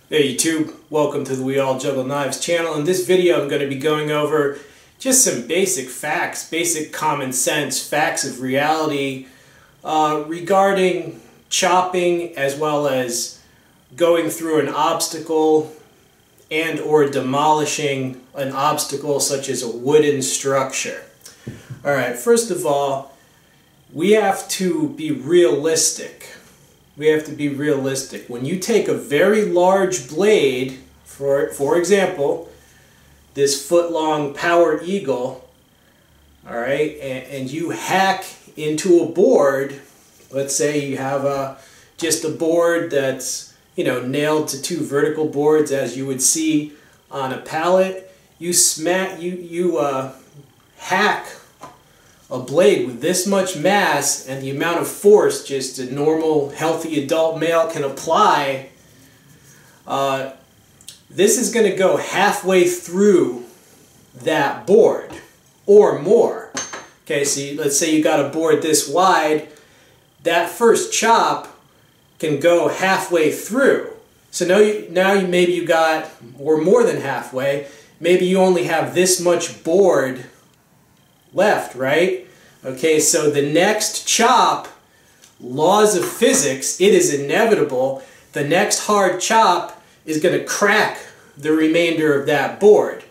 Hey YouTube, welcome to the We All Juggle Knives channel. In this video I'm going to be going over just some basic facts, basic common sense facts of reality regarding chopping, as well as going through an obstacle and or demolishing an obstacle such as a wooden structure. Alright, first of all, we have to be realistic. We have to be realistic. When you take a very large blade, for example, this foot-long Power Eagle, all right, and you hack into a board, let's say you have just a board that's, nailed to two vertical boards as you would see on a pallet, you hack a blade with this much mass and the amount of force just a normal healthy adult male can apply, this is going to go halfway through that board or more. Okay, so let's say you got a board this wide, that first chop can go halfway through. So now maybe you got, or more than halfway, maybe you only have this much board left, right? Okay, so the next chop, laws of physics, it is inevitable, the next hard chop is going to crack the remainder of that board.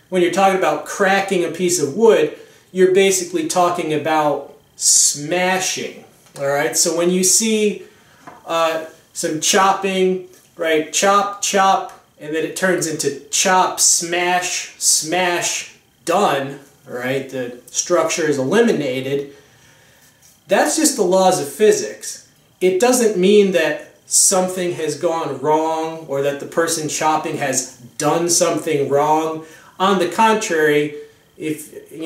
When you're talking about cracking a piece of wood, you're basically talking about smashing. Alright, so when you see some chopping, right, chop, chop, and then it turns into chop, smash, smash, done, right, the structure is eliminated, that's just the laws of physics. It doesn't mean that something has gone wrong or that the person chopping has done something wrong. On the contrary, if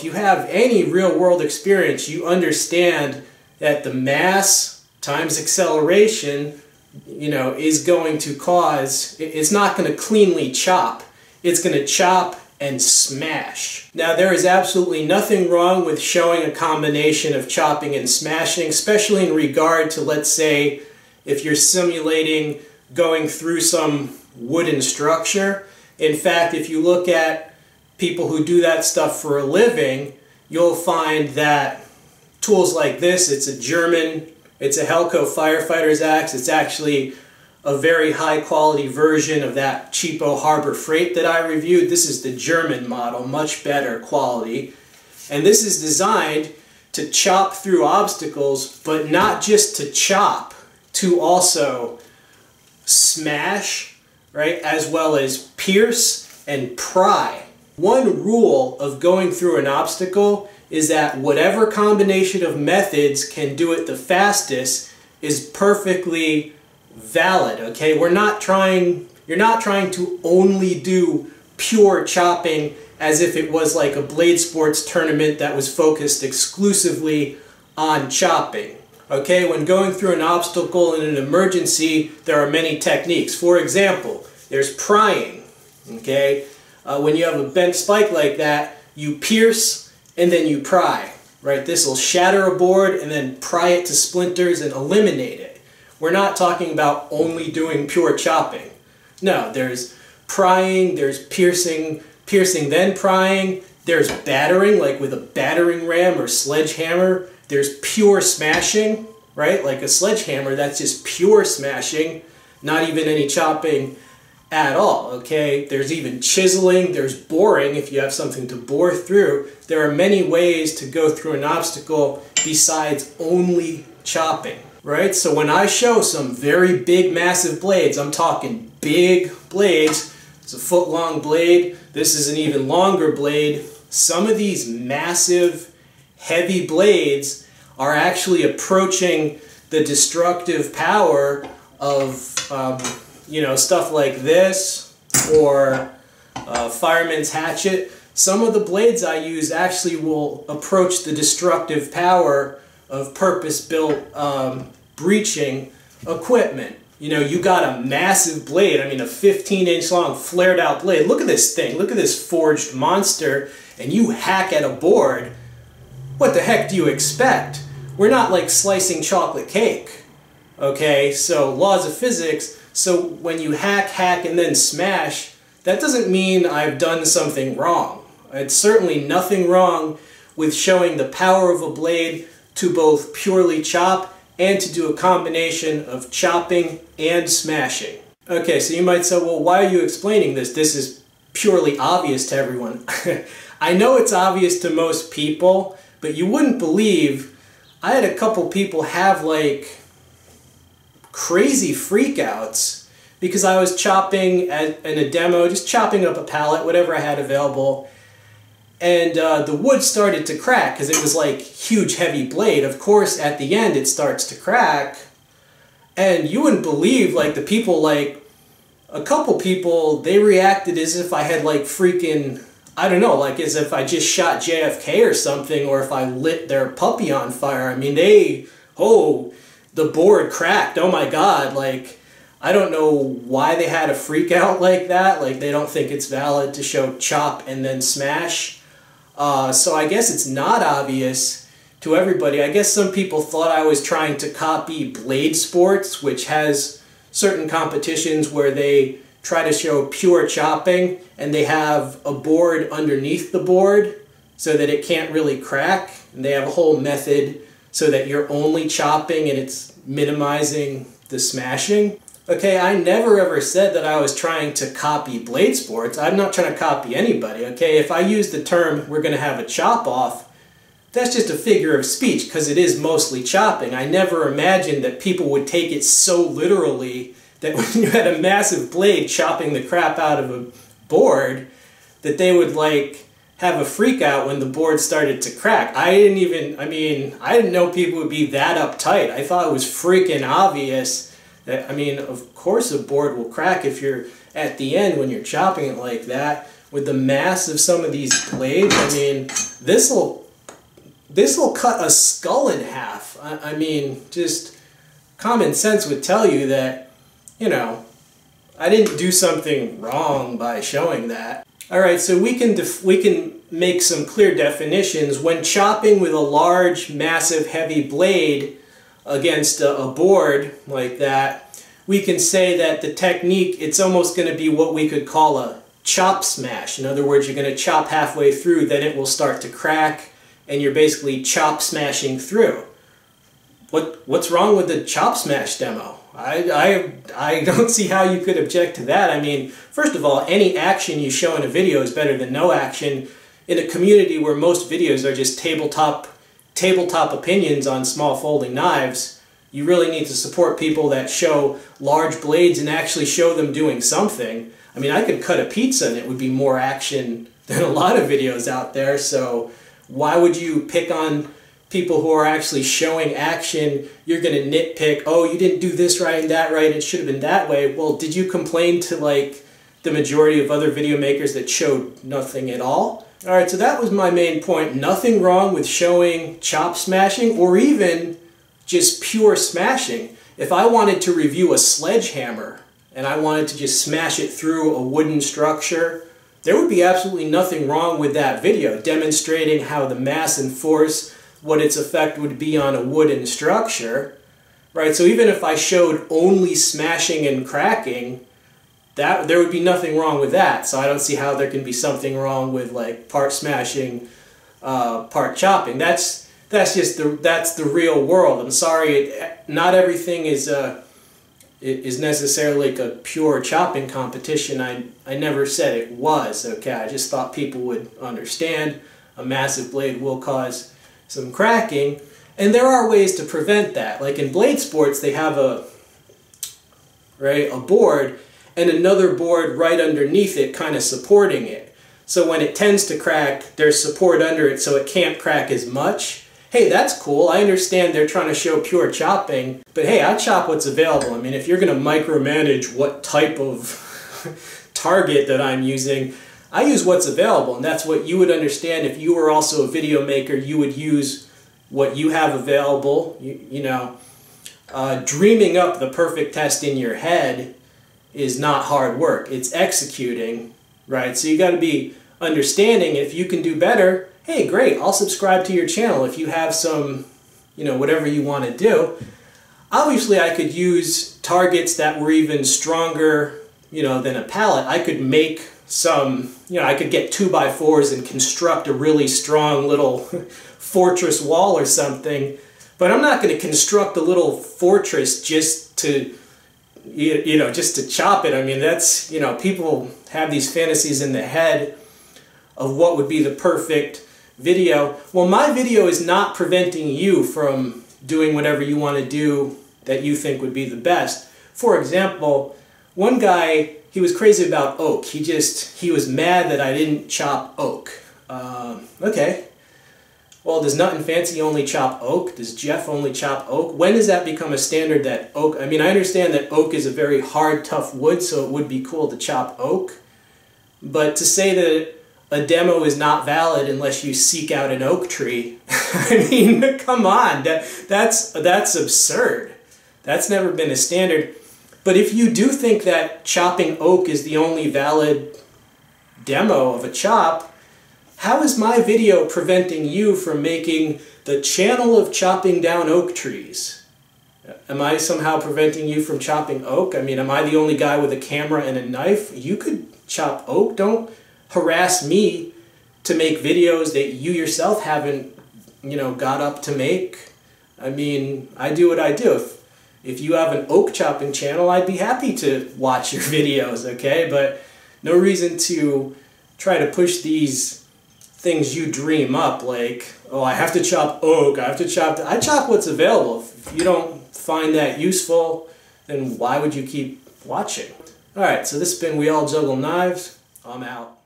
you have any real-world experience, you understand that the mass times acceleration, is going to cause, it's not going to cleanly chop. It's going to chop and smash. Now, there is absolutely nothing wrong with showing a combination of chopping and smashing, especially in regard to, let's say, if you're simulating going through some wooden structure. In fact, if you look at people who do that stuff for a living, you'll find that tools like this, it's a Helco firefighter's axe. It's actually a very high quality version of that cheapo Harbor Freight that I reviewed. This is the German model, much better quality. And this is designed to chop through obstacles, but not just to chop, to also smash, right, as well as pierce and pry. One rule of going through an obstacle is that whatever combination of methods can do it the fastest is perfectly valid, okay? You're not trying to only do pure chopping as if it was like a blade sports tournament that was focused exclusively on chopping. Okay, when going through an obstacle in an emergency, there are many techniques. For example, there's prying, okay? When you have a bent spike like that, you pierce and then you pry, right? This will shatter a board and then pry it to splinters and eliminate it. We're not talking about only doing pure chopping. No, there's prying, there's piercing then prying, there's battering, like with a battering ram or sledgehammer. There's pure smashing, right? Like a sledgehammer, that's just pure smashing, not even any chopping at all, okay? There's even chiseling, there's boring if you have something to bore through. There are many ways to go through an obstacle besides only chopping. Right? So when I show some very big, massive blades, I'm talking big blades. It's a foot-long blade. This is an even longer blade. Some of these massive, heavy blades are actually approaching the destructive power of, stuff like this or fireman's hatchet. Some of the blades I use actually will approach the destructive power of purpose-built breaching equipment. You got a massive blade, I mean a 15-inch long flared-out blade. Look at this thing, look at this forged monster, and you hack at a board. What the heck do you expect? We're not like slicing chocolate cake. Okay, so laws of physics, So when you hack, and then smash, that doesn't mean I've done something wrong. It's certainly nothing wrong with showing the power of a blade to both purely chop and to do a combination of chopping and smashing. Okay, so you might say, well, why are you explaining this? This is purely obvious to everyone. I know it's obvious to most people, but you wouldn't believe, I had a couple people have like crazy freakouts because I was chopping in a demo, just chopping up a pallet, whatever I had available, and the wood started to crack because it was like huge heavy blade. Of course at the end it starts to crack, and you wouldn't believe, like, the people, like a couple people, they reacted as if I had like freaking, I don't know, like as if I just shot JFK or something, or if I lit their puppy on fire. I mean, the board cracked, oh my god, like, I don't know why they had a freak out like that, like they don't think it's valid to show chop and then smash. So I guess it's not obvious to everybody. I guess some people thought I was trying to copy Blade Sports, which has certain competitions where they try to show pure chopping and they have a board underneath the board so that it can't really crack, and they have a whole method so that you're only chopping and it's minimizing the smashing. Okay, I never ever said that I was trying to copy Blade Sports. I'm not trying to copy anybody, okay? If I use the term, we're going to have a chop-off, that's just a figure of speech because it is mostly chopping. I never imagined that people would take it so literally that when you had a massive blade chopping the crap out of a board, that they would like have a freak out when the board started to crack. I didn't know people would be that uptight. I thought it was freaking obvious that, I mean, of course a board will crack if you're at the end when you're chopping it like that. With the mass of some of these blades, I mean, this'll cut a skull in half. I mean, just common sense would tell you that, you know, I didn't do something wrong by showing that. Alright, so we can make some clear definitions. When chopping with a large, massive, heavy blade against a board like that, we can say that the technique, it's almost going to be what we could call a chop smash. In other words, you're going to chop halfway through, then it will start to crack, and you're basically chop smashing through. What's wrong with the chop smash demo? I don't see how you could object to that. I mean, first of all, any action you show in a video is better than no action. In a community where most videos are just tabletop opinions on small folding knives, you really need to support people that show large blades and actually show them doing something. I mean, I could cut a pizza and it would be more action than a lot of videos out there, so why would you pick on people who are actually showing action? You're going to nitpick, oh, you didn't do this right and that right, it should have been that way. Well, did you complain to like the majority of other video makers that showed nothing at all? Alright, so that was my main point. Nothing wrong with showing chop smashing or even just pure smashing. If I wanted to review a sledgehammer and I wanted to just smash it through a wooden structure, there would be absolutely nothing wrong with that video, demonstrating how the mass and force, what its effect would be on a wooden structure, right? So even if I showed only smashing and cracking, there would be nothing wrong with that. So I don't see how there can be something wrong with like part smashing, part chopping. That's the real world. I'm sorry, not everything is necessarily like a pure chopping competition. I never said it was, okay? I just thought people would understand a massive blade will cause some cracking, and there are ways to prevent that. Like in Blade Sports, they have a board and another board right underneath it kind of supporting it. So when it tends to crack, there's support under it so it can't crack as much. Hey, that's cool. I understand they're trying to show pure chopping, but hey, I chop what's available. I mean, if you're going to micromanage what type of target that I'm using, I use what's available, and that's what you would understand if you were also a video maker. You would use what you have available. Dreaming up the perfect test in your head is not hard work. It's executing, right? So you got to be understanding. If you can do better, hey, great, I'll subscribe to your channel if you have some, whatever you want to do. Obviously, I could use targets that were even stronger, you know, than a pallet. I could make some, you know, I could get 2x4s and construct a really strong little fortress wall or something. But I'm not going to construct a little fortress just to, you know, just to chop it. I mean, that's, you know, people have these fantasies in their head of what would be the perfect video. Well, my video is not preventing you from doing whatever you want to do that you think would be the best. For example, one guy, he was crazy about oak. He was mad that I didn't chop oak. Okay. Well, does Nut and Fancy only chop oak? Does Jeff only chop oak? When does that become a standard that oak... I mean, I understand that oak is a very hard, tough wood, so it would be cool to chop oak. But to say that a demo is not valid unless you seek out an oak tree, I mean, come on. That's absurd. That's never been a standard. But if you do think that chopping oak is the only valid demo of a chop, how is my video preventing you from making the channel of chopping down oak trees? Am I somehow preventing you from chopping oak? I mean, am I the only guy with a camera and a knife? You could chop oak. Don't harass me to make videos that you yourself haven't, you know, got up to make. I mean, I do what I do. If you have an oak chopping channel, I'd be happy to watch your videos, okay? But no reason to try to push these things you dream up like, oh, I have to chop oak, I have to chop... I chop what's available. If you don't find that useful, then why would you keep watching? Alright, so this has been We All Juggle Knives. I'm out.